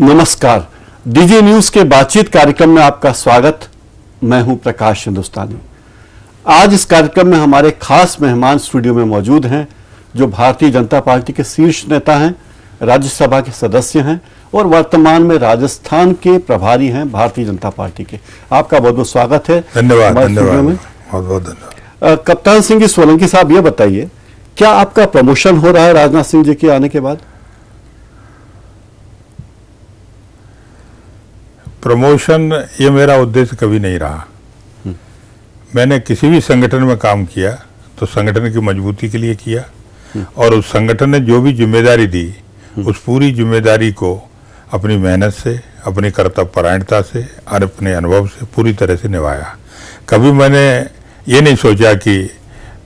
नमस्कार, DG news के बातचीत कार्यक्रम में आपका स्वागत। मैं हूं प्रकाश हिंदुस्तानी। आज इस कार्यक्रम में हमारे खास मेहमान स्टूडियो में मौजूद हैं, जो भारतीय जनता पार्टी के शीर्ष नेता हैं, राज्यसभा के सदस्य हैं और वर्तमान में राजस्थान के प्रभारी हैं भारतीय जनता पार्टी के। आपका बहुत बहुत स्वागत है। धन्यवाद, धन्यवाद, बहुत बहुत धन्यवाद। कप्तान सिंह जी सोलंकी साहब, ये बताइए, क्या आपका प्रमोशन हो रहा है राजनाथ सिंह जी के आने के बाद? प्रमोशन ये मेरा उद्देश्य कभी नहीं रहा। मैंने किसी भी संगठन में काम किया तो संगठन की मजबूती के लिए किया, और उस संगठन ने जो भी जिम्मेदारी दी उस पूरी जिम्मेदारी को अपनी मेहनत से, अपनी कर्तव्यपरायणता से और अपने अनुभव से पूरी तरह से निभाया। कभी मैंने ये नहीं सोचा कि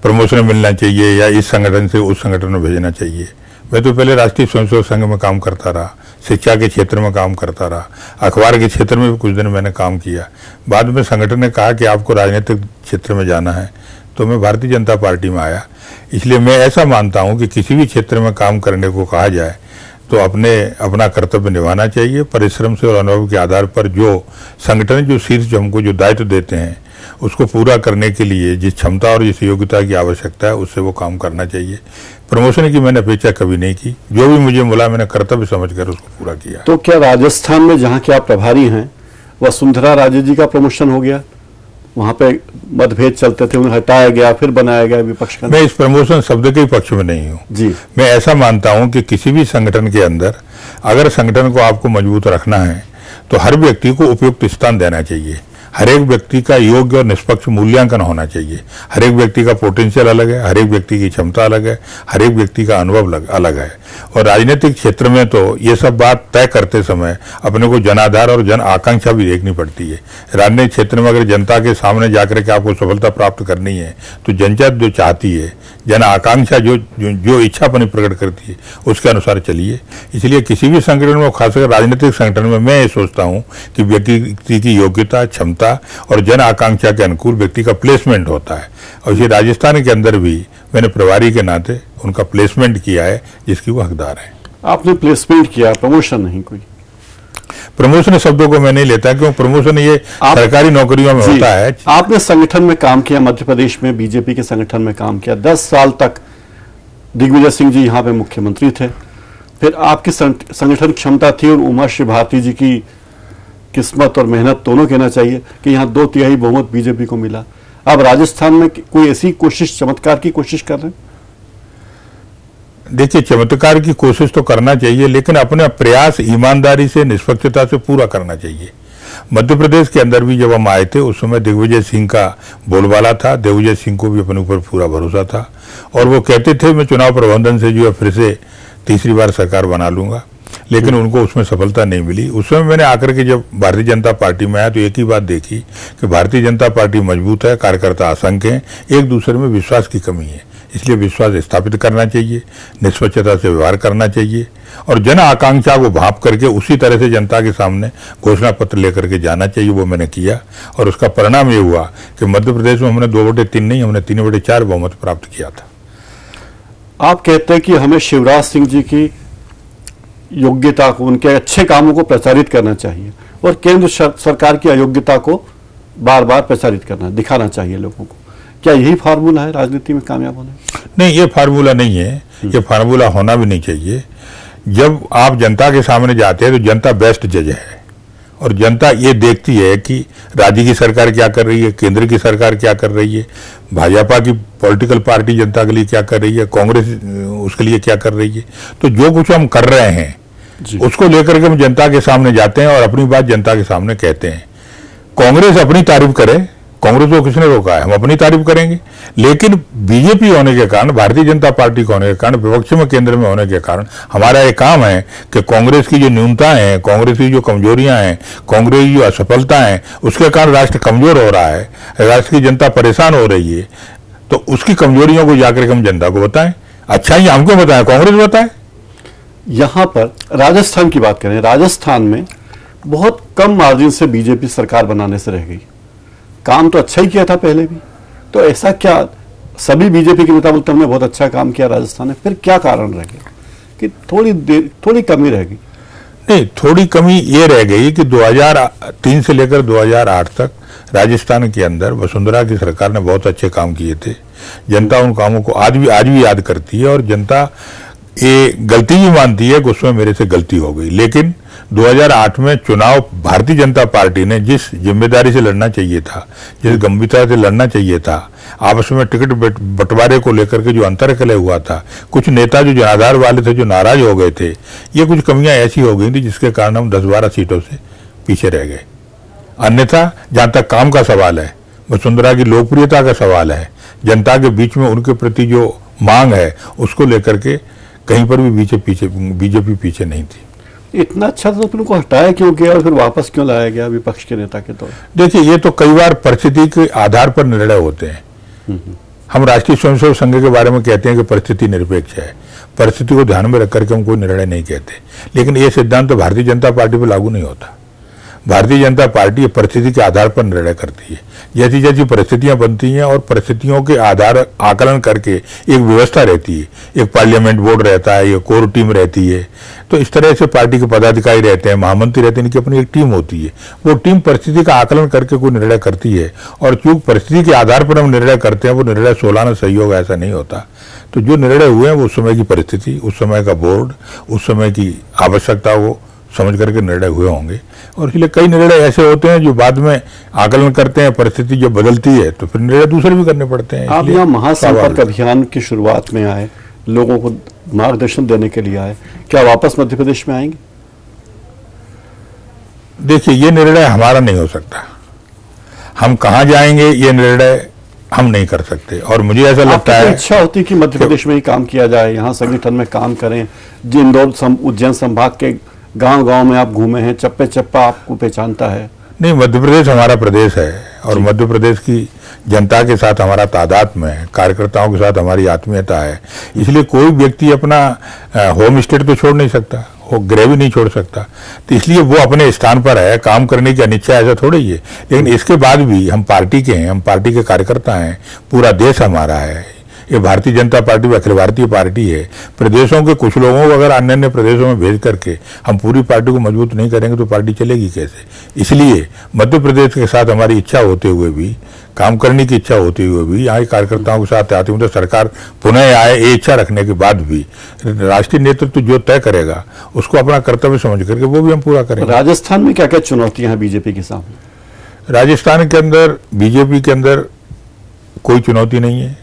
प्रमोशन मिलना चाहिए या इस संगठन से उस संगठन में भेजना चाहिए। मैं तो पहले राष्ट्रीय स्वयंसेवक संघ में काम करता रहा, शिक्षा के क्षेत्र में काम करता रहा, अखबार के क्षेत्र में भी कुछ दिन मैंने काम किया। बाद में संगठन ने कहा कि आपको राजनीतिक क्षेत्र में जाना है, तो मैं भारतीय जनता पार्टी में आया। इसलिए मैं ऐसा मानता हूं कि किसी भी क्षेत्र में काम करने को कहा जाए तो अपना कर्तव्य निभाना चाहिए। परिश्रम से और अनुभव के आधार पर जो संगठन जो शीर्ष हमको जो दायित्व देते हैं उसको पूरा करने के लिए जिस क्षमता और जिस योग्यता की आवश्यकता है उससे वो काम करना चाहिए। प्रमोशन की मैंने अपेक्षा कभी नहीं की। जो भी मुझे मिला मैंने कर्तव्य समझकर उसको पूरा किया। तो क्या राजस्थान में जहां के आप प्रभारी हैं, वसुंधरा राजे जी का प्रमोशन हो गया? वहां पे मतभेद चलते थे, उन्हें हटाया गया, फिर बनाया गया विपक्ष का। मैं इस प्रमोशन शब्द के पक्ष में नहीं हूँ जी। मैं ऐसा मानता हूँ कि किसी भी संगठन के अंदर अगर संगठन को आपको मजबूत रखना है तो हर व्यक्ति को उपयुक्त स्थान देना चाहिए। हर एक व्यक्ति का योग्य और निष्पक्ष मूल्यांकन होना चाहिए। हर एक व्यक्ति का पोटेंशियल अलग है, हर एक व्यक्ति की क्षमता अलग है, हर एक व्यक्ति का अनुभव अलग है। और राजनीतिक क्षेत्र में तो ये सब बात तय करते समय अपने को जनाधार और जन आकांक्षा भी देखनी पड़ती है। राजनीतिक क्षेत्र में अगर जनता के सामने जाकर के आपको सफलता प्राप्त करनी है तो जनता जो चाहती है, जन आकांक्षा जो इच्छा अपनी प्रकट करती है उसके अनुसार चलिए। इसलिए किसी भी संगठन में, खासकर राजनीतिक संगठन में, मैं ये सोचता हूँ कि व्यक्ति की योग्यता, क्षमता और जन आकांक्षा के अनुकूल व्यक्ति का प्लेसमेंट होता है। और ये राजस्थान के अंदर भी मैंने प्रभारी के नाते उनका प्लेसमेंट किया है जिसकी वो हकदार है। आपने प्लेसमेंट किया, प्रमोशन नहीं कोई? प्रमोशन शब्दों को मैं नहीं लेता, क्यों? प्रमोशन ये सरकारी नौकरियों में होता है। आपने संगठन में काम किया, मध्य प्रदेश में बीजेपी के संगठन में काम किया 10 साल तक। दिग्विजय सिंह जी यहाँ पे मुख्यमंत्री थे। फिर आपकी संगठन क्षमता थी, और उमा श्री भारती जी की किस्मत और मेहनत दोनों कहना चाहिए कि यहाँ 2/3 बहुमत बीजेपी को मिला। अब राजस्थान में कोई ऐसी कोशिश, चमत्कार की कोशिश कर रहे हैं? देखिए, चमत्कार की कोशिश तो करना चाहिए, लेकिन अपने प्रयास ईमानदारी से, निष्पक्षता से पूरा करना चाहिए। मध्य प्रदेश के अंदर भी जब हम आए थे उस समय दिग्विजय सिंह का बोलबाला था। दिग्विजय सिंह को भी अपने ऊपर पूरा भरोसा था, और वो कहते थे मैं चुनाव प्रबंधन से जो है फिर से तीसरी बार सरकार बना लूंगा, लेकिन उनको उसमें सफलता नहीं मिली। उस समय मैंने आकर के जब भारतीय जनता पार्टी में आया तो एक ही बात देखी कि भारतीय जनता पार्टी मजबूत है, कार्यकर्ता असंख्य हैं, एक दूसरे में विश्वास की कमी है। इसलिए विश्वास स्थापित करना चाहिए, निष्पक्षता से व्यवहार करना चाहिए, और जन आकांक्षा को भाप करके उसी तरह से जनता के सामने घोषणा पत्र लेकर के जाना चाहिए। वो मैंने किया, और उसका परिणाम ये हुआ कि मध्य प्रदेश में हमने 2/3 नहीं, हमने 3/4 बहुमत प्राप्त किया था। आप कहते हैं कि हमें शिवराज सिंह जी की योग्यता को, उनके अच्छे कामों को प्रचारित करना चाहिए, और केंद्र सरकार की अयोग्यता को बार बार प्रचारित करना, दिखाना चाहिए लोगों को। क्या यही फार्मूला है राजनीति में कामयाब होने? नहीं, ये फार्मूला नहीं है, ये फार्मूला होना भी नहीं चाहिए। जब आप जनता के सामने जाते हैं तो जनता बेस्ट जज है, और जनता ये देखती है कि राज्य की सरकार क्या कर रही है, केंद्र की सरकार क्या कर रही है, भाजपा की पॉलिटिकल पार्टी जनता के लिए क्या कर रही है, कांग्रेस उसके लिए क्या कर रही है। तो जो कुछ हम कर रहे हैं उसको लेकर के हम जनता के सामने जाते हैं और अपनी बात जनता के सामने कहते हैं। कांग्रेस अपनी तारीफ करे, कांग्रेस को किसने रोका है? हम अपनी तारीफ करेंगे। लेकिन बीजेपी होने के कारण, भारतीय जनता पार्टी को होने के कारण, विपक्ष में केंद्र में होने के कारण हमारा ये काम है कि कांग्रेस की जो न्यूनताएं हैं, कांग्रेस की जो कमजोरियां हैं, कांग्रेस की जो असफलता है, उसके कारण राष्ट्र कमजोर हो रहा है, राष्ट्र की जनता परेशान हो रही है। तो उसकी कमजोरियों को जाकर के हम जनता को बताएं। अच्छा, ये हमको बताएं, कांग्रेस बताए। यहां पर राजस्थान की बात करें, राजस्थान में बहुत कम मार्जिन से बीजेपी सरकार बनाने से रह गई। काम तो अच्छा ही किया था पहले भी, तो ऐसा क्या सभी बीजेपी के नेता बोलते हमने बहुत अच्छा काम किया राजस्थान में, फिर क्या कारण रह गया कि थोड़ी कमी रह गई? नहीं, थोड़ी कमी ये रह गई कि 2003 से लेकर 2008 तक राजस्थान के अंदर वसुंधरा की सरकार ने बहुत अच्छे काम किए थे। जनता उन कामों को आज भी याद करती है और जनता ये गलती भी मानती है कि उसमें मेरे से गलती हो गई। लेकिन 2008 में चुनाव भारतीय जनता पार्टी ने जिस जिम्मेदारी से लड़ना चाहिए था, जिस गंभीरता से लड़ना चाहिए था, आपस में टिकट बंटवारे को लेकर के जो अंतर्कलह हुआ था, कुछ नेता जो जनाधार वाले थे जो नाराज हो गए थे, ये कुछ कमियां ऐसी हो गई थी जिसके कारण हम 10-12 सीटों से पीछे रह गए। अन्यथा जहां तक काम का सवाल है, वसुंधरा की लोकप्रियता का सवाल है, जनता के बीच में उनके प्रति जो मांग है उसको लेकर के कहीं पर भी बीजेपी पीछे नहीं थी। इतना अच्छा तो उनको हटाया क्यों गया और फिर वापस क्यों लाया गया विपक्ष के नेता के तौर? देखिए, ये तो कई बार परिस्थिति के आधार पर निर्णय होते हैं। हम राष्ट्रीय स्वयंसेवक संघ के बारे में कहते हैं कि परिस्थिति निरपेक्ष है, परिस्थिति को ध्यान में रख करके हम कोई निर्णय नहीं कहते। लेकिन ये सिद्धांत तो भारतीय जनता पार्टी पर लागू नहीं होता। भारतीय जनता पार्टी परिस्थिति के आधार पर निर्णय करती है। जैसी जैसी परिस्थितियां बनती हैं और परिस्थितियों के आधार आकलन करके एक व्यवस्था रहती है, एक पार्लियामेंट बोर्ड रहता है, एक कोर टीम रहती है, तो इस तरह से पार्टी के पदाधिकारी रहते हैं, महामंत्री रहते हैं, इनकी अपनी एक टीम होती है। वो टीम परिस्थिति का आकलन करके कोई निर्णय करती है और चूंकि परिस्थिति के आधार पर हम निर्णय करते हैं, वो निर्णय सोलाना सही होगा ऐसा नहीं होता। तो जो निर्णय हुए हैं वो उस समय की परिस्थिति, उस समय का बोर्ड, उस समय की आवश्यकता को समझ करके निर्णय हुए होंगे। और इसलिए कई निर्णय ऐसे होते हैं जो बाद में आकलन करते हैं, परिस्थिति जब बदलती है तो फिर निर्णय दूसरे भी करने पड़ते हैं। आप यहाँ महासंपर्क अभियान की शुरुआत में आए, लोगों को मार्गदर्शन देने के लिए आए, क्या वापस मध्य प्रदेश में आएंगे? देखिए, ये निर्णय हमारा नहीं हो सकता। हम कहाँ जाएंगे ये निर्णय हम नहीं कर सकते। और मुझे ऐसा लगता है इच्छा होती कि मध्य प्रदेश में ही काम किया जाए, यहाँ संगठन में काम करें। इंदौर उज्जैन संभाग के गांव-गांव में आप घूमे हैं, चप्पे चप्पा आपको पहचानता है। नहीं, मध्य प्रदेश हमारा प्रदेश है और मध्य प्रदेश की जनता के साथ हमारा तादात्म्य है, कार्यकर्ताओं के साथ हमारी आत्मीयता है। इसलिए कोई व्यक्ति अपना होम स्टेट तो छोड़ नहीं सकता, वो गृह भी नहीं छोड़ सकता। तो इसलिए वो अपने स्थान पर है, काम करने की अनिच्छा ऐसा थोड़ी ही है। लेकिन इसके बाद भी हम पार्टी के हैं, हम पार्टी के कार्यकर्ता हैं, पूरा देश हमारा है। ये भारतीय जनता पार्टी अखिल भारतीय पार्टी है। प्रदेशों के कुछ लोगों को अगर अन्य अन्य प्रदेशों में भेज करके हम पूरी पार्टी को मजबूत नहीं करेंगे तो पार्टी चलेगी कैसे? इसलिए मध्य प्रदेश के साथ हमारी इच्छा होते हुए भी, काम करने की इच्छा होते हुए भी, यहाँ कार्यकर्ताओं के साथ आते हुए सरकार पुनः आए, ये इच्छा रखने के बाद भी राष्ट्रीय नेतृत्व जो तय करेगा उसको अपना कर्तव्य समझ करके वो भी हम पूरा करेंगे। राजस्थान में क्या क्या चुनौतियां हैं बीजेपी के सामने? राजस्थान के अंदर बीजेपी के अंदर कोई चुनौती नहीं है।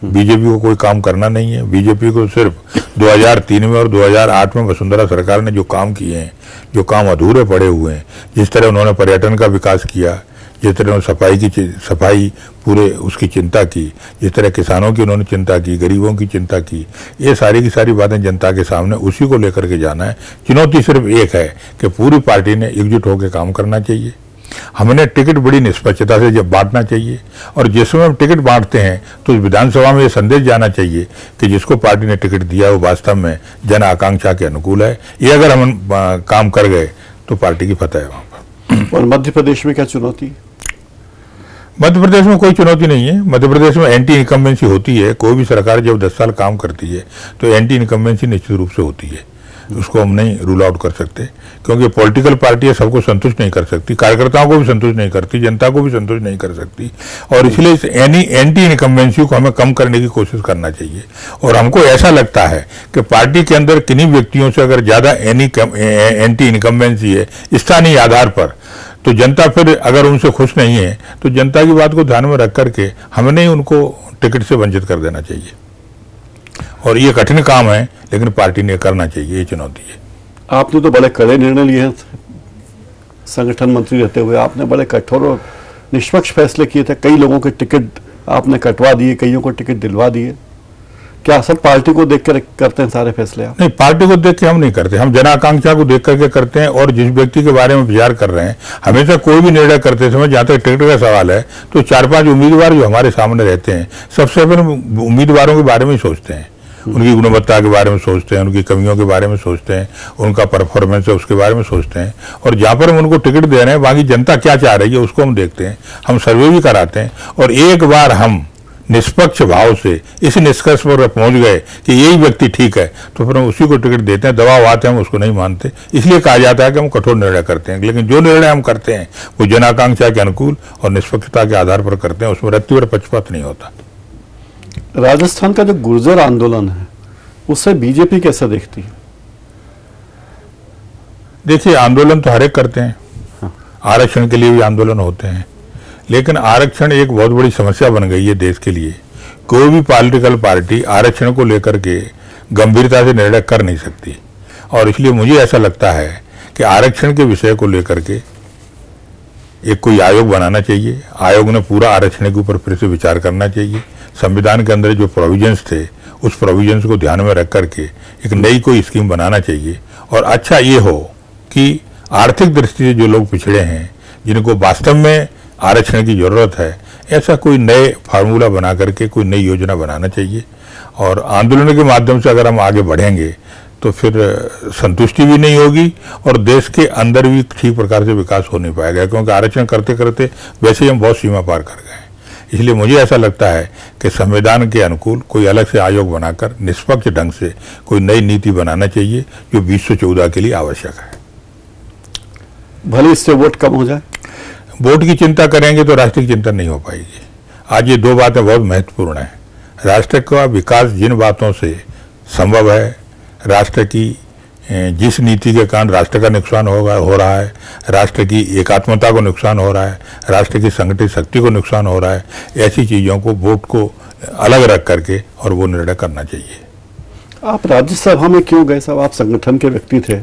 बीजेपी को कोई काम करना नहीं है। बीजेपी को सिर्फ 2003 में और 2008 में वसुंधरा सरकार ने जो काम किए हैं, जो काम अधूरे पड़े हुए हैं, जिस तरह उन्होंने पर्यटन का विकास किया, जिस तरह उन्होंने सफाई पूरे उसकी चिंता की, जिस तरह किसानों की उन्होंने चिंता की, गरीबों की चिंता की, ये सारी की सारी बातें जनता के सामने उसी को लेकर के जाना है। चुनौती सिर्फ एक है कि पूरी पार्टी ने एकजुट होकर काम करना चाहिए। हमने टिकट बड़ी निष्पक्षता से जब बांटना चाहिए और जिस समय हम टिकट बांटते हैं तो विधानसभा में ये संदेश जाना चाहिए कि जिसको पार्टी ने टिकट दिया वो वास्तव में जन आकांक्षा के अनुकूल है। ये अगर हम काम कर गए तो पार्टी की फतह है वहां पर। और मध्य प्रदेश में क्या चुनौती? मध्य प्रदेश में कोई चुनौती नहीं है। मध्य प्रदेश में एंटी इनकम्बेंसी होती है। कोई भी सरकार जब 10 साल काम करती है तो एंटी इनकम्बेंसी निश्चित रूप से होती है। उसको हम नहीं रूल आउट कर सकते क्योंकि पॉलिटिकल पार्टी सबको संतुष्ट नहीं कर सकती, कार्यकर्ताओं को भी संतुष्ट नहीं करती, जनता को भी संतुष्ट नहीं कर सकती। और इसलिए इस एंटी इनकम्बेंसी को हमें कम करने की कोशिश करना चाहिए। और हमको ऐसा लगता है कि पार्टी के अंदर किन्हीं व्यक्तियों से अगर ज्यादा एंटी इनकम्बेंसी है स्थानीय आधार पर, तो जनता फिर अगर उनसे खुश नहीं है तो जनता की बात को ध्यान में रख करके हमें नहीं उनको टिकट से वंचित कर देना चाहिए। और ये कठिन काम है लेकिन पार्टी ने करना चाहिए, ये चुनौती है। आपने तो बड़े कड़े निर्णय लिए हैं, संगठन मंत्री रहते हुए आपने बड़े कठोर और निष्पक्ष फैसले किए थे। कई लोगों के टिकट आपने कटवा दिए, कईयों को टिकट दिलवा दिए। क्या सब पार्टी को देख कर करते हैं सारे फैसले आप? नहीं, पार्टी को देख के हम नहीं करते, हम जन आकांक्षा को देख करके करते हैं। और जिस व्यक्ति के बारे में विचार कर रहे हैं, हमेशा कोई भी निर्णय करते समय जहां तक टिकट का सवाल है तो 4-5 उम्मीदवार जो हमारे सामने रहते हैं, सबसे पहले उम्मीदवारों के बारे में ही सोचते हैं, उनकी गुणवत्ता के बारे में सोचते हैं, उनकी कमियों के बारे में सोचते हैं, उनका परफॉर्मेंस है उसके बारे में सोचते हैं। और जहां पर हम उनको टिकट दे रहे हैं वहां की जनता क्या चाह रही है उसको हम देखते हैं, हम सर्वे भी कराते हैं। और एक बार हम निष्पक्ष भाव से इस निष्कर्ष पर पहुंच गए कि यही व्यक्ति ठीक है, तो फिर हम उसी को टिकट देते हैं। दबाव आते हैं हम उसको नहीं मानते, इसलिए कहा जाता है कि हम कठोर निर्णय करते हैं। लेकिन जो निर्णय हम करते हैं वो जन आकांक्षा के अनुकूल और निष्पक्षता के आधार पर करते हैं, उसमें रत्ती और पक्षपात नहीं होता। राजस्थान का जो गुर्जर आंदोलन है उसे बीजेपी कैसे देखती है? देखिए, आंदोलन तो हर एक करते हैं, आरक्षण के लिए भी आंदोलन होते हैं, लेकिन आरक्षण एक बहुत बड़ी समस्या बन गई है देश के लिए। कोई भी पॉलिटिकल पार्टी आरक्षण को लेकर के गंभीरता से निर्णय कर नहीं सकती, और इसलिए मुझे ऐसा लगता है कि आरक्षण के विषय को लेकर के एक कोई आयोग बनाना चाहिए। आयोग ने पूरा आरक्षण के ऊपर फिर से विचार करना चाहिए। संविधान के अंदर जो प्रोविजंस थे उस प्रोविजंस को ध्यान में रख करके एक नई कोई स्कीम बनाना चाहिए। और अच्छा ये हो कि आर्थिक दृष्टि से जो लोग पिछड़े हैं, जिनको वास्तव में आरक्षण की जरूरत है, ऐसा कोई नए फार्मूला बना करके कोई नई योजना बनाना चाहिए। और आंदोलन के माध्यम से अगर हम आगे बढ़ेंगे तो फिर संतुष्टि भी नहीं होगी और देश के अंदर भी ठीक प्रकार से विकास हो नहीं पाएगा, क्योंकि आरक्षण करते करते वैसे ही हम बहुत सीमा पार कर गए। इसलिए मुझे ऐसा लगता है कि संविधान के अनुकूल कोई अलग से आयोग बनाकर निष्पक्ष ढंग से कोई नई नीति बनाना चाहिए, जो 2014 के लिए आवश्यक है। भले इससे वोट कम हो जाए। वोट की चिंता करेंगे तो राष्ट्र की चिंता नहीं हो पाएगी। आज ये दो बातें बहुत महत्वपूर्ण हैं। राष्ट्र का विकास जिन बातों से संभव है, राष्ट्र की जिस नीति के कारण राष्ट्र का नुकसान हो रहा है, राष्ट्र की एकात्मता को नुकसान हो रहा है, राष्ट्र की संगठित शक्ति को नुकसान हो रहा है, ऐसी चीज़ों को वोट को अलग रख करके और वो निर्णय करना चाहिए। आप राज्यसभा में क्यों गए साहब? आप संगठन के व्यक्ति थे,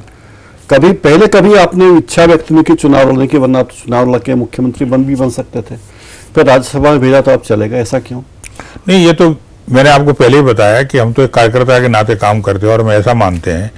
कभी आपने इच्छा व्यक्त नहीं की चुनाव लड़ने की, वरना आप चुनाव लड़ के मुख्यमंत्री भी बन सकते थे। फिर राज्यसभा में भेजा तो आप चले गए, ऐसा क्यों? नहीं, ये तो मैंने आपको पहले ही बताया कि हम तो एक कार्यकर्ता के नाते काम करते हैं, और हम ऐसा मानते हैं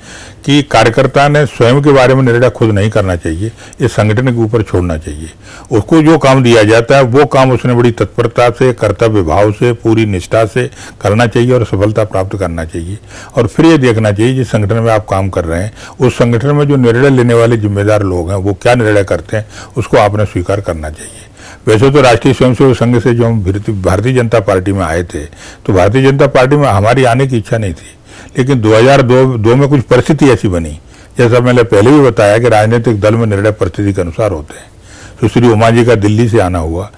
कि कार्यकर्ता ने स्वयं के बारे में निर्णय खुद नहीं करना चाहिए, इस संगठन के ऊपर छोड़ना चाहिए। उसको जो काम दिया जाता है वो काम उसने बड़ी तत्परता से, कर्तव्य भाव से, पूरी निष्ठा से करना चाहिए और सफलता प्राप्त करना चाहिए। और फिर ये देखना चाहिए जिस संगठन में आप काम कर रहे हैं उस संगठन में जो निर्णय लेने वाले जिम्मेदार लोग हैं वो क्या निर्णय करते हैं, उसको आपने स्वीकार करना चाहिए। वैसे तो राष्ट्रीय स्वयंसेवक संघ से जो हम भारतीय जनता पार्टी में आए थे, तो भारतीय जनता पार्टी में हमारी आने की इच्छा नहीं थी, लेकिन 2002 में कुछ परिस्थिति ऐसी बनी, जैसा मैंने पहले भी बताया कि राजनीतिक दल में निर्णय परिस्थिति के अनुसार होते हैं। सुश्री उमा जी का दिल्ली से आना हुआ,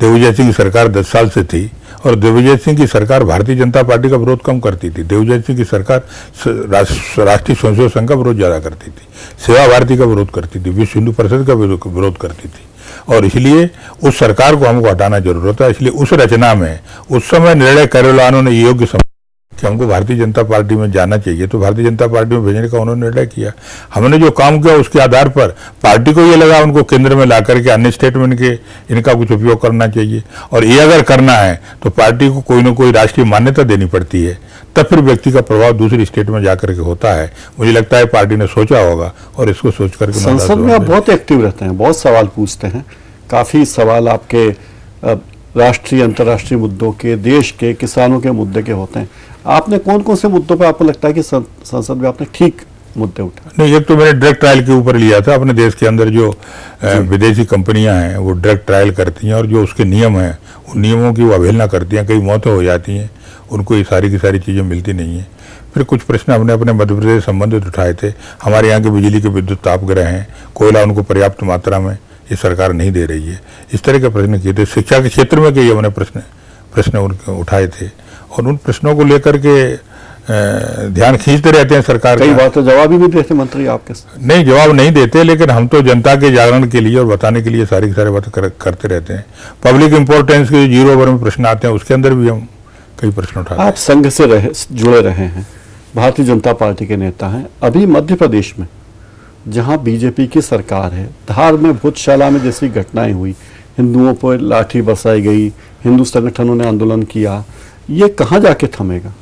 दिग्विजय सिंह की सरकार 10 साल से थी, और दिग्विजय सिंह की सरकार भारतीय जनता पार्टी का विरोध कम करती थी। दिग्विजय सिंह की सरकार राष्ट्रीय स्वयंसेवक संघ का विरोध ज्यादा करती थी, सेवा भारती का विरोध करती थी, विश्व हिंदू परिषद का विरोध करती थी, और इसलिए उस सरकार को हमको हटाना जरूरत है। इसलिए उस रचना में उस समय निर्णय करेलानों ने योग्य समझा कि हमको भारतीय जनता पार्टी में जाना चाहिए, तो भारतीय जनता पार्टी में भेजने का उन्होंने निर्णय किया। हमने जो काम किया उसके आधार पर पार्टी को ये लगा उनको केंद्र में ला करके अन्य स्टेट में इनका कुछ उपयोग करना चाहिए, और ये अगर करना है तो पार्टी को कोई ना कोई राष्ट्रीय मान्यता देनी पड़ती है, तब फिर व्यक्ति का प्रभाव दूसरी स्टेट में जाकर के होता है। मुझे लगता है पार्टी ने सोचा होगा और इसको सोच करके। संसद में आप बहुत एक्टिव रहते हैं, बहुत सवाल पूछते हैं, काफी सवाल आपके राष्ट्रीय अंतर्राष्ट्रीय मुद्दों के, देश के, किसानों के मुद्दे के होते हैं। आपने कौन कौन से मुद्दों पर आपको लगता है कि संसद में आपने ठीक मुद्दे उठाए? नहीं, एक तो मैंने ड्रग ट्रायल के ऊपर लिया था। अपने देश के अंदर जो विदेशी कंपनियां हैं वो ड्रग ट्रायल करती हैं, और जो उसके नियम हैं उन नियमों की वो अवहेलना करती हैं, कई मौतें हो जाती हैं, उनको ये सारी की सारी चीज़ें मिलती नहीं हैं। फिर कुछ प्रश्न हमने अपने मध्य प्रदेश से संबंधित उठाए थे। हमारे यहाँ के बिजली के विद्युत तापगृह हैं, कोयला उनको पर्याप्त मात्रा में ये सरकार नहीं दे रही है, इस तरह के प्रश्न किए थे। शिक्षा के क्षेत्र में कई हमने प्रश्न उनके उठाए थे, और उन प्रश्नों को लेकर के ध्यान खींचते रहते हैं सरकार। कई बार तो जवाब ही नहीं देते मंत्री आपके। नहीं, जवाब नहीं देते, लेकिन हम तो जनता के जागरण के लिए और बताने के लिए सारी की सारी बातें करते रहते हैं। पब्लिक इंपॉर्टेंस के 0 ओवर में प्रश्न आते हैं, उसके अंदर भी हम कई प्रश्न उठाते हैं। आप संघ से जुड़े रहे हैं, भारतीय जनता पार्टी के नेता हैं। अभी मध्य प्रदेश में जहां बीजेपी की सरकार है, धार में भूतशाला में जैसी घटनाएं हुई, हिंदुओं पर लाठी बरसाई गई, हिंदू संगठनों ने आंदोलन किया, ये कहां जाके थमेगा?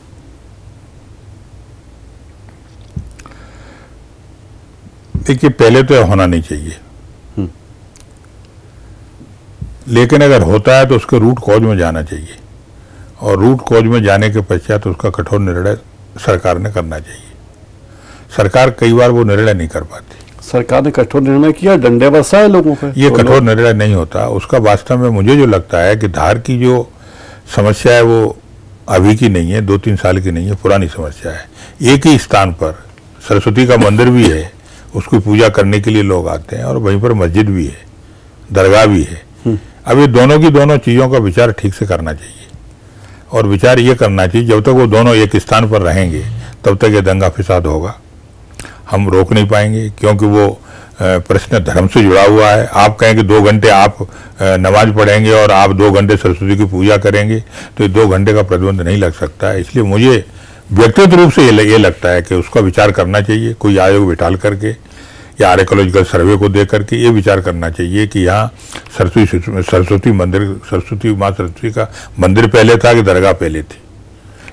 देखिए, पहले तो होना नहीं चाहिए, लेकिन अगर होता है तो उसके रूट कॉज में जाना चाहिए, और रूट कॉज में जाने के पश्चात उसका कठोर निर्णय सरकार ने करना चाहिए। सरकार कई बार वो निर्णय नहीं कर पाती। सरकार ने कठोर निर्णय किया, डंडे बरसाए लोगों पे। ये कठोर निर्णय नहीं होता। उसका वास्तव में मुझे जो लगता है कि धार की जो समस्या है वो अभी की नहीं है, 2-3 साल की नहीं है, पुरानी समस्या है। एक ही स्थान पर सरस्वती का मंदिर भी है, उसकी पूजा करने के लिए लोग आते हैं, और वहीं पर मस्जिद भी है, दरगाह भी है। अब ये दोनों की दोनों चीज़ों का विचार ठीक से करना चाहिए, और विचार ये करना चाहिए जब तक वो दोनों एक स्थान पर रहेंगे तब तक ये दंगा फिसाद होगा। हम रोक नहीं पाएंगे, क्योंकि वो प्रश्न धर्म से जुड़ा हुआ है। आप कहें कि 2 घंटे आप नमाज पढ़ेंगे और आप 2 घंटे सरस्वती की पूजा करेंगे, तो ये 2 घंटे का प्रतिबंध नहीं लग सकता है। इसलिए मुझे व्यक्तिगत रूप से ये लगता है कि उसका विचार करना चाहिए, कोई आयोग बिठाल करके या आर्कियोलॉजिकल सर्वे को दे करके ये विचार करना चाहिए कि यहाँ सरस्वती मंदिर, सरस्वती माँ सरस्वती का मंदिर पहले था कि दरगाह पहले थी।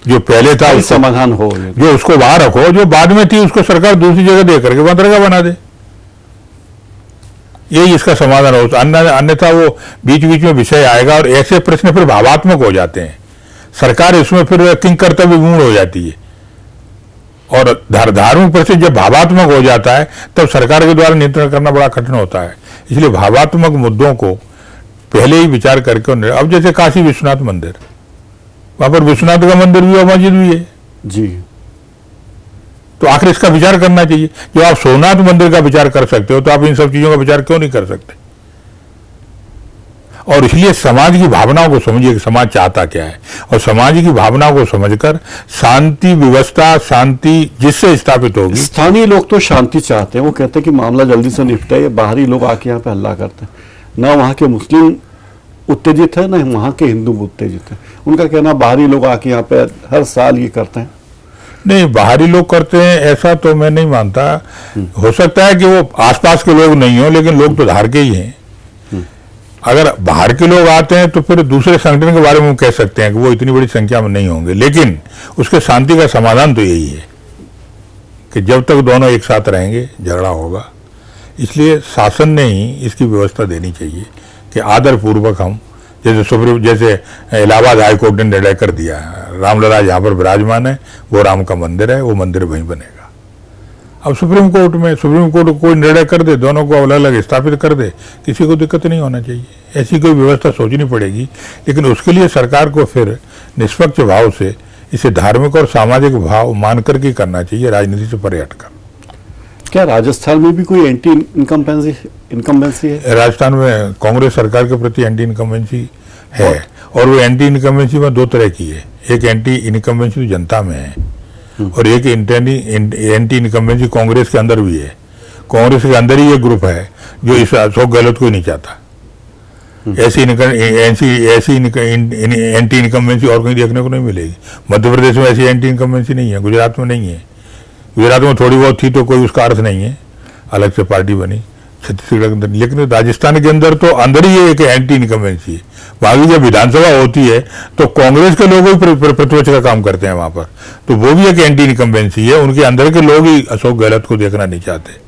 जो पहले था उसका समाधान हो, जो उसको वहां रखो, जो बाद में थी उसको सरकार दूसरी जगह दे करके वहां दरगाह बना दे, यही इसका समाधान हो। अन्यथा वो बीच बीच में विषय आएगा और ऐसे प्रश्न फिर भावात्मक हो जाते हैं, सरकार इसमें फिर किंग कर्तव्य विमूढ़ हो जाती है। और धार्मिक प्रश्न जब भावात्मक हो जाता है तब सरकार के द्वारा नियंत्रण करना बड़ा कठिन होता है। इसलिए भावात्मक मुद्दों को पहले ही विचार करके, अब जैसे काशी विश्वनाथ मंदिर, वहां पर विश्वनाथ का मंदिर भी और मस्जिद भी है जी, तो आखिर इसका विचार करना चाहिए। जो आप सोमनाथ मंदिर का विचार कर सकते हो तो आप इन सब चीजों का विचार क्यों नहीं कर सकते? और इसलिए समाज की भावनाओं को समझिए कि समाज चाहता क्या है, और समाज की भावनाओं को समझकर शांति व्यवस्था, शांति जिससे स्थापित होगी। स्थानीय लोग तो शांति चाहते हैं, वो कहते हैं कि मामला जल्दी से निपटे, बाहरी लोग आके यहाँ पे हल्ला करते हैं। ना वहाँ के मुस्लिम उत्तेजित है, ना वहाँ के हिंदू उत्तेजित है। उनका कहना बाहरी लोग आके यहाँ पे हर साल ये करते हैं। नहीं, बाहरी लोग करते हैं ऐसा तो मैं नहीं मानता। हो सकता है कि वो आसपास के लोग नहीं हो, लेकिन लोग तो धार के ही हैं। अगर बाहर के लोग आते हैं तो फिर दूसरे संगठन के बारे में हम कह सकते हैं कि वो इतनी बड़ी संख्या में नहीं होंगे, लेकिन उसके शांति का समाधान तो यही है कि जब तक दोनों एक साथ रहेंगे झगड़ा होगा। इसलिए शासन ने ही इसकी व्यवस्था देनी चाहिए कि आदरपूर्वक हम, जैसे इलाहाबाद हाईकोर्ट ने निर्णय कर दिया, रामलला यहाँ पर विराजमान है, वो राम का मंदिर है, वो मंदिर वहीं बनेगा। अब सुप्रीम कोर्ट कोई निर्णय कर दे, दोनों को अलग अलग स्थापित कर दे, किसी को दिक्कत नहीं होना चाहिए। ऐसी कोई व्यवस्था सोचनी पड़ेगी, लेकिन उसके लिए सरकार को फिर निष्पक्ष भाव से इसे धार्मिक और सामाजिक भाव मान करके करना चाहिए, राजनीति से परे हटकर। क्या राजस्थान में भी कोई एंटी इनकम्बेंसी है? राजस्थान में कांग्रेस सरकार के प्रति एंटी इनकम्बेंसी है, और वो एंटी इनकम्बेंसी में 2 तरह की है। एक एंटी इनकम्बेंसी जनता में है, और एक एंटी इनकम्बेंसी कांग्रेस के अंदर भी है। कांग्रेस के अंदर ही ये ग्रुप है जो इस अशोक गहलोत को नहीं चाहता। ऐसी एंटी इनकम्बेंसी और कहीं देखने को नहीं मिलेगी। मध्य प्रदेश में ऐसी एंटी इनकम्बेंसी नहीं है, गुजरात में नहीं है। गुजरात में थोड़ी बहुत थी तो कोई उसका अर्थ नहीं है, अलग से पार्टी बनी छत्तीसगढ़ के अंदर, लेकिन राजस्थान के अंदर तो अंदर ही एक एंटी इनकम्बेंसी है। वहां की जब विधानसभा होती है तो कांग्रेस के लोग ही प्रतिपक्ष का काम करते हैं वहां पर, तो वो भी एक एंटी इनकम्बेंसी है। उनके अंदर के लोग ही अशोक गहलोत को देखना नहीं चाहते।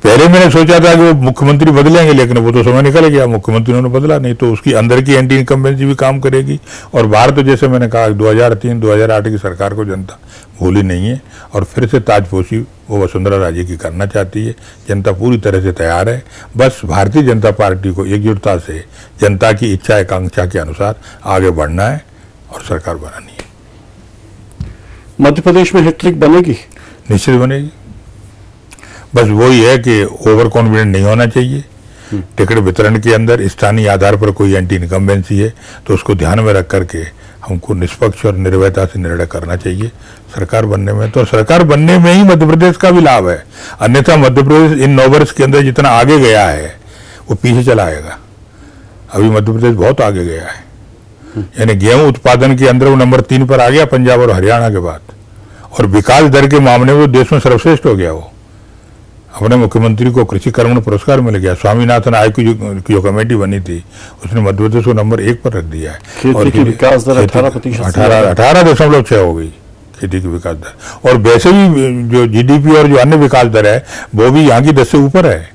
पहले मैंने सोचा था कि वो मुख्यमंत्री बदलेंगे, लेकिन वो तो समय निकल गया, मुख्यमंत्री उन्होंने बदला नहीं, तो उसकी अंदर की एंटी इनकम्बेंसी भी काम करेगी। और बाहर तो जैसे मैंने कहा 2003-2008 की सरकार को जनता भूली नहीं है, और फिर से ताजपोशी वो वसुंधरा राजे की करना चाहती है। जनता पूरी तरह से तैयार है, बस भारतीय जनता पार्टी को एकजुटता से जनता की इच्छा आकांक्षा के अनुसार आगे बढ़ना है और सरकार बनानी है। मध्य प्रदेश में हैट्रिक बनेगी? निश्चित बनेगी। बस वही है कि ओवर कॉन्फिडेंट नहीं होना चाहिए। टिकट वितरण के अंदर स्थानीय आधार पर कोई एंटी इनकम्बेंसी है तो उसको ध्यान में रख करके हमको निष्पक्ष और निर्भयता से निर्णय करना चाहिए सरकार बनने में। तो सरकार बनने में ही मध्य प्रदेश का भी लाभ है, अन्यथा मध्य प्रदेश इन 9 वर्ष के अंदर जितना आगे गया है वो पीछे चला आएगा। अभी मध्य प्रदेश बहुत आगे गया है, यानी गेहूं उत्पादन के अंदर वो नंबर 3 पर आ गया पंजाब और हरियाणा के बाद, और विकास दर के मामले में देश में सर्वश्रेष्ठ हो गया। वो अपने मुख्यमंत्री को कृषि कर्मण पुरस्कार मिल गया। स्वामीनाथन आयोग की जो कमेटी बनी थी उसने मध्य प्रदेश को नंबर 1 पर रख दिया है, और विकास दर 18.6 हो गई खेती की विकास दर। और वैसे भी जो जीडीपी और जो अन्य विकास दर है वो भी यहाँ की 10 से ऊपर है,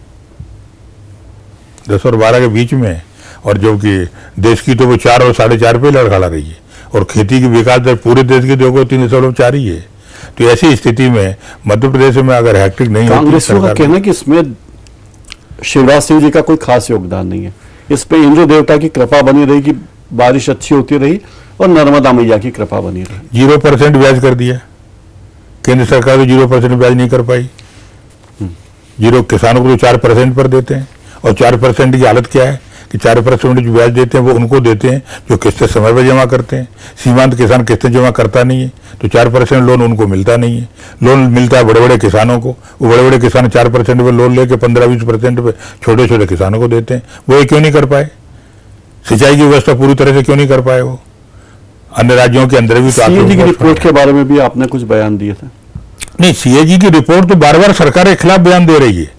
10 और 12 के बीच में, और जबकि देश की तो वो 4 और 4.5 पे लड़खड़ा रही है, और खेती की विकास दर पूरे देश की देखो 3.4 ही है। तो ऐसी स्थिति में मध्य प्रदेश में अगर हैट्रिक नहीं होती, कांग्रेसियों का कहना है कि इसमें शिवराज सिंह जी का कोई खास योगदान नहीं है, इसमें इंद्र देवता की कृपा बनी रहेगी, बारिश अच्छी होती रही और नर्मदा मैया की कृपा बनी रही। 0% ब्याज कर दिया केंद्र सरकार, तो 0% ब्याज नहीं कर पाई। किसानों को तो 4% पर देते हैं, और 4% की हालत क्या है कि 4% जो ब्याज देते हैं वो उनको देते हैं जो किस्तें समय पर जमा करते हैं। सीमांत किसान किस्तें जमा करता नहीं है, तो 4% लोन उनको मिलता नहीं है। लोन मिलता है बड़े बड़े किसानों को, वो बड़े बड़े किसान 4% पर लोन लेके 15-20% पे छोटे छोटे किसानों को देते हैं। वो ये क्यों नहीं कर पाए? सिंचाई की व्यवस्था पूरी तरह से क्यों नहीं कर पाए? वो अन्य राज्यों के अंदर भी सीएजी की रिपोर्ट के बारे में भी आपने कुछ बयान दिए थे। नहीं, सीएजी की रिपोर्ट तो बार बार सरकार के खिलाफ बयान दे रही है।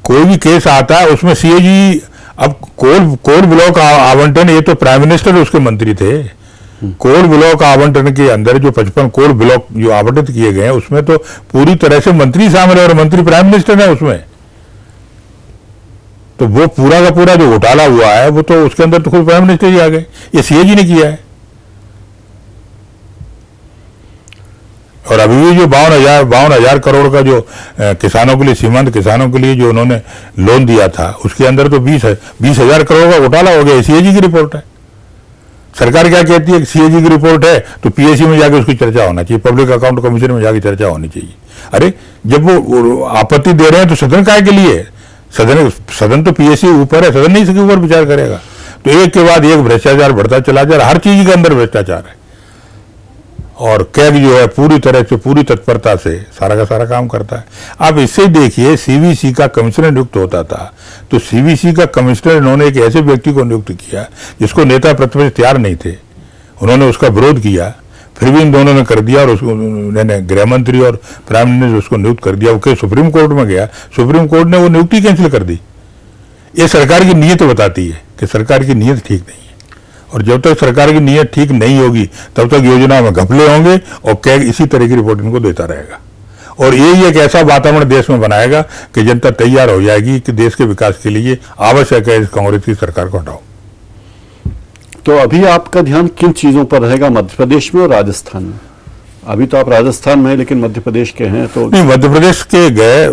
कोई भी केस आता है उसमें सीएजी, अब कोल ब्लॉक आवंटन, ये तो प्राइम मिनिस्टर उसके मंत्री थे। कोल ब्लॉक आवंटन के अंदर जो 55 कोल ब्लॉक जो आवंटित किए गए हैं उसमें तो पूरी तरह से मंत्री शामिल है और मंत्री प्राइम मिनिस्टर है उसमें। तो वो पूरा का पूरा जो घोटाला हुआ है वो तो उसके अंदर तो खुद प्राइम मिनिस्टर ही आ गए, ये सीएजी ने किया है। और अभी भी जो 52,000 करोड़ का जो किसानों के लिए, सीमांत किसानों के लिए जो उन्होंने लोन दिया था, उसके अंदर तो 20,000 करोड़ का घोटाला हो गया। सीएजी की रिपोर्ट है। सरकार क्या कहती है कि सीएजी की रिपोर्ट है तो पीएसी में जाके उसकी चर्चा होना चाहिए, पब्लिक अकाउंट कमीशन में जाके चर्चा होनी चाहिए। अरे जब वो आपत्ति दे रहे हैं तो सदन काय के लिए? सदन तो पीएसी ऊपर है, सदन नहीं इसके ऊपर विचार करेगा। तो एक के बाद एक भ्रष्टाचार बढ़ता चला जा रहा, हर चीज के अंदर भ्रष्टाचार है। और कैग जो है पूरी तरह से, पूरी तत्परता से सारा का सारा काम करता है। आप इससे देखिए, सीवीसी का कमिश्नर नियुक्त होता था तो सीवीसी का कमिश्नर इन्होंने एक ऐसे व्यक्ति को नियुक्त किया जिसको नेता प्रतिपक्ष तैयार नहीं थे, उन्होंने उसका विरोध किया, फिर भी इन दोनों ने कर दिया और उसको उन्होंने गृह मंत्री और प्राइम मिनिस्टर उसको नियुक्त कर दिया। वो सुप्रीम कोर्ट में गया, सुप्रीम कोर्ट ने वो नियुक्ति कैंसिल कर दी। ये सरकार की नीयत बताती है कि सरकार की नीयत ठीक नहीं है, और जब तक सरकार की नीयत ठीक नहीं होगी तब तक योजना में घपले होंगे और कैग इसी तरह की रिपोर्ट इनको देता रहेगा। और यही एक ऐसा वातावरण देश में बनाएगा कि जनता तैयार हो जाएगी कि देश के विकास के लिए आवश्यक है इस कांग्रेस की सरकार को हटाओ। तो अभी आपका ध्यान किन चीजों पर रहेगा, मध्य प्रदेश में और राजस्थान में? अभी तो आप राजस्थान में हैं लेकिन मध्य प्रदेश के हैं तो? नहीं, मध्य प्रदेश के गए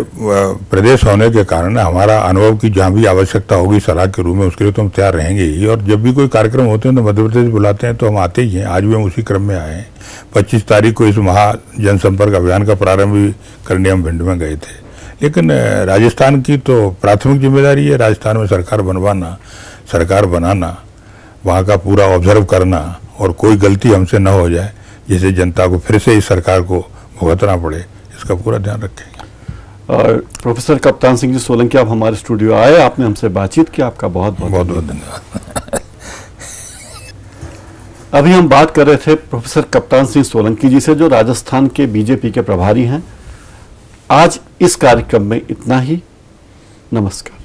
प्रदेश होने के कारण हमारा अनुभव की जहाँ भी आवश्यकता होगी सलाह के रूप में उसके लिए तो हम तैयार रहेंगे ही। और जब भी कोई कार्यक्रम होते हैं तो मध्य प्रदेश बुलाते हैं तो हम आते ही हैं। आज भी हम उसी क्रम में आए हैं। 25 तारीख को इस महा जनसंपर्क अभियान का प्रारंभ भी करने हम भिंड में गए थे। लेकिन राजस्थान की तो प्राथमिक जिम्मेदारी है राजस्थान में सरकार बनवाना, सरकार बनाना, वहाँ का पूरा ऑब्जर्व करना और कोई गलती हमसे न हो जाए जिससे जनता को फिर से इस सरकार को भुगतना पड़े, इसका पूरा ध्यान रखेंगे। और प्रोफेसर कप्तान सिंह जी सोलंकी, आप हमारे स्टूडियो आए, आपने हमसे बातचीत की, आपका बहुत बहुत धन्यवाद। अभी हम बात कर रहे थे प्रोफेसर कप्तान सिंह सोलंकी जी से जो राजस्थान के बीजेपी के प्रभारी हैं। आज इस कार्यक्रम में इतना ही। नमस्कार।